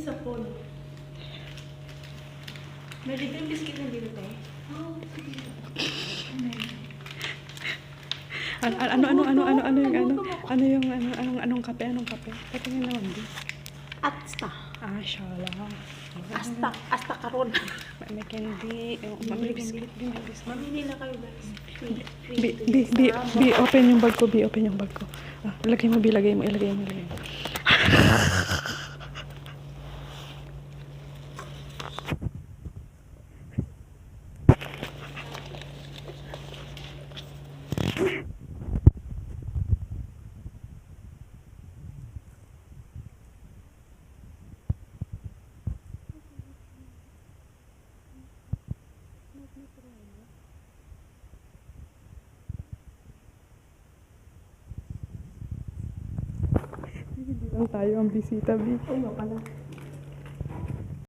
sa phone. May libreng biscuit na dito tayo. Oh, sige. Anong kape? Patingin naman din. Asta. Shala. Asta karon. May candy. May biscuit. Mamili na kayo guys. Open yung bag ko. Ilagay mo. Hindi lang tayo ang bisita, B. Ano pala?